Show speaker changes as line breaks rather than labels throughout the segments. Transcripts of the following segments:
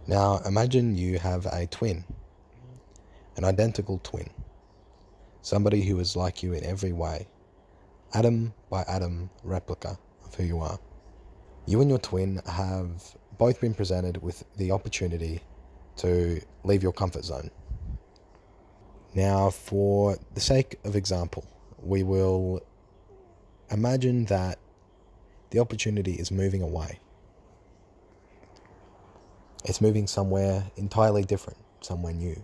Now imagine you have a twin, an identical twin, somebody who is like you in every way, atom by atom replica of who you are. You and your twin have both been presented with the opportunity to leave your comfort zone. Now, for the sake of example, we will imagine that the opportunity is moving away. It's moving somewhere entirely different, somewhere new.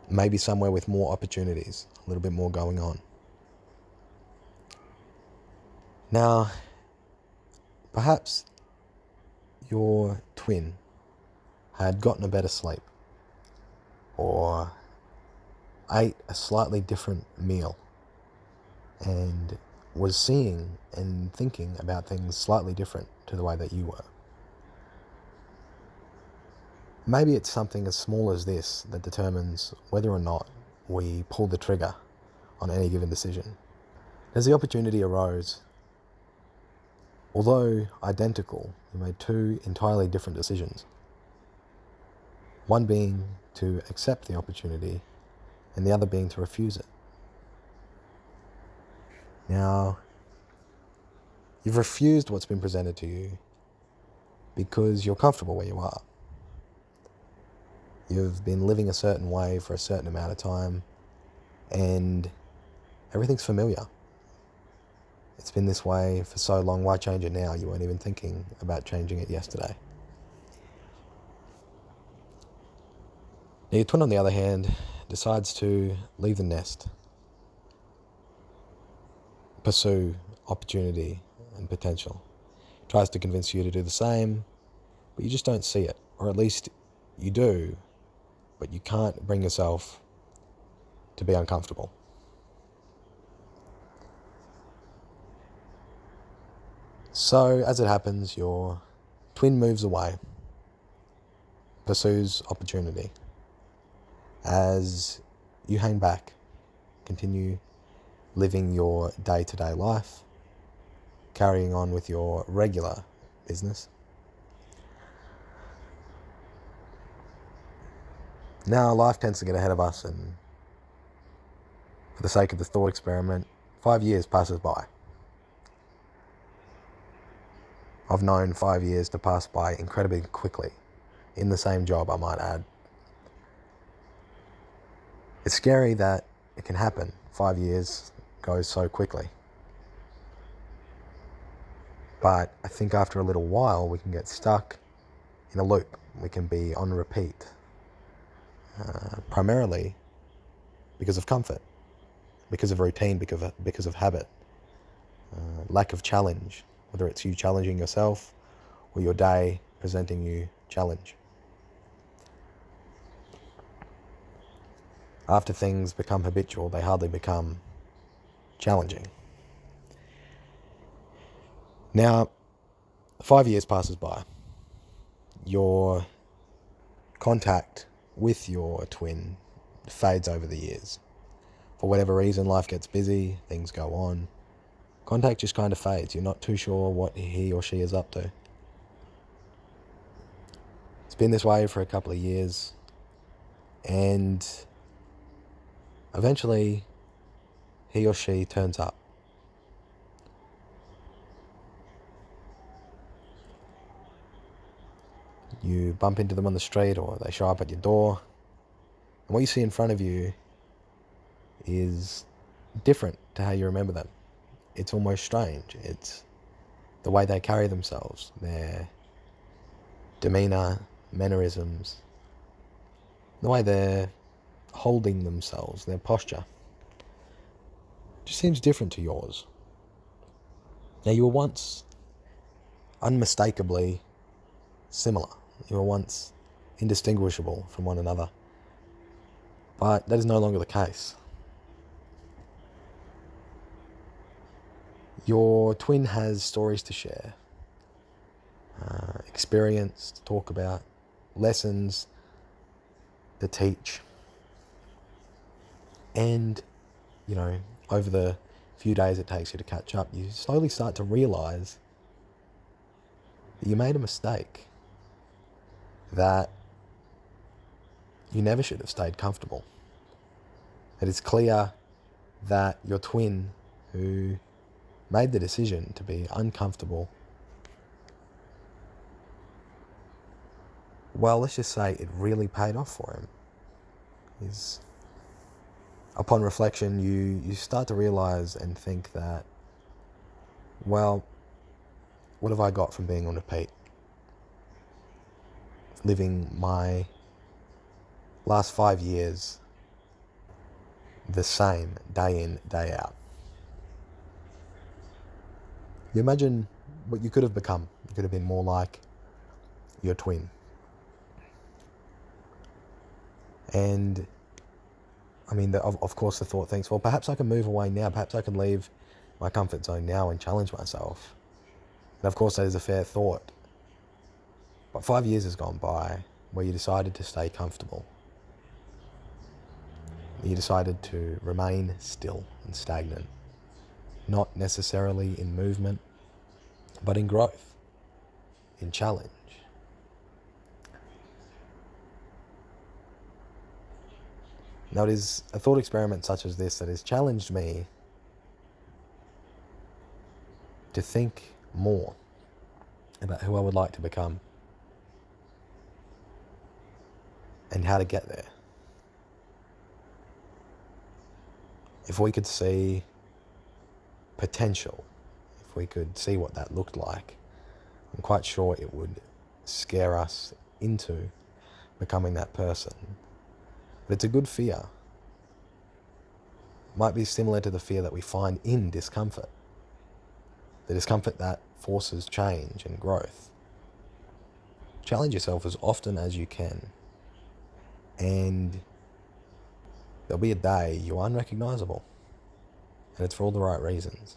Maybe somewhere with more opportunities, a little bit more going on. Now, perhaps your twin had gotten a better sleep or ate a slightly different meal and was seeing and thinking about things slightly different to the way that you were. Maybe it's something as small as this that determines whether or not we pull the trigger on any given decision. As the opportunity arose, although identical, we made two entirely different decisions. One being to accept the opportunity and the other being to refuse it. Now, you've refused what's been presented to you because you're comfortable where you are. You've been living a certain way for a certain amount of time and everything's familiar. It's been this way for so long, why change it now? You weren't even thinking about changing it yesterday. Now, your twin, on the other hand, decides to leave the nest, pursue opportunity and potential. Tries to convince you to do the same, but you just don't see it. Or at least you do, but you can't bring yourself to be uncomfortable. So, as it happens, your twin moves away, pursues opportunity. As you hang back, continue living your day-to-day life, carrying on with your regular business. Now, life tends to get ahead of us, and for the sake of the thought experiment, 5 years passes by. I've known 5 years to pass by incredibly quickly, in the same job, I might add. It's scary that it can happen. 5 years goes so quickly. But I think after a little while, we can get stuck in a loop. We can be on repeat, primarily because of comfort, because of routine, because of habit, lack of challenge, whether it's you challenging yourself or your day presenting you challenge. After things become habitual, they hardly become challenging. Now, 5 years passes by. Your contact with your twin fades over the years. For whatever reason, life gets busy, things go on. Contact just kind of fades. You're not too sure what he or she is up to. It's been this way for a couple of years, and eventually he or she turns up. You bump into them on the street or they show up at your door, and what you see in front of you is different to how you remember them. It's almost strange. It's the way they carry themselves, their demeanour, mannerisms, the way they're holding themselves, their posture. Just seems different to yours. Now, you were once unmistakably similar. You were once indistinguishable from one another. But that is no longer the case. Your twin has stories to share, experience to talk about, lessons to teach. And, over the few days it takes you to catch up, you slowly start to realise that you made a mistake. that you never should have stayed comfortable. It is clear that your twin, who made the decision to be uncomfortable, well, let's just say it really paid off for him. Upon reflection, you start to realize and think that, well, what have I got from being on repeat? Living my last 5 years the same, day in, day out. You imagine what you could have become. You could have been more like your twin. And I mean, of course, the thought thinks, well, perhaps I can move away now. Perhaps I can leave my comfort zone now and challenge myself. And of course, that is a fair thought. But 5 years has gone by where you decided to stay comfortable. You decided to remain still and stagnant. Not necessarily in movement, but in growth, in challenge. Now, it is a thought experiment such as this that has challenged me to think more about who I would like to become and how to get there. If we could see potential, if we could see what that looked like, I'm quite sure it would scare us into becoming that person. But it's a good fear. It might be similar to the fear that we find in discomfort. The discomfort that forces change and growth. Challenge yourself as often as you can. And there'll be a day you're unrecognizable. And it's for all the right reasons.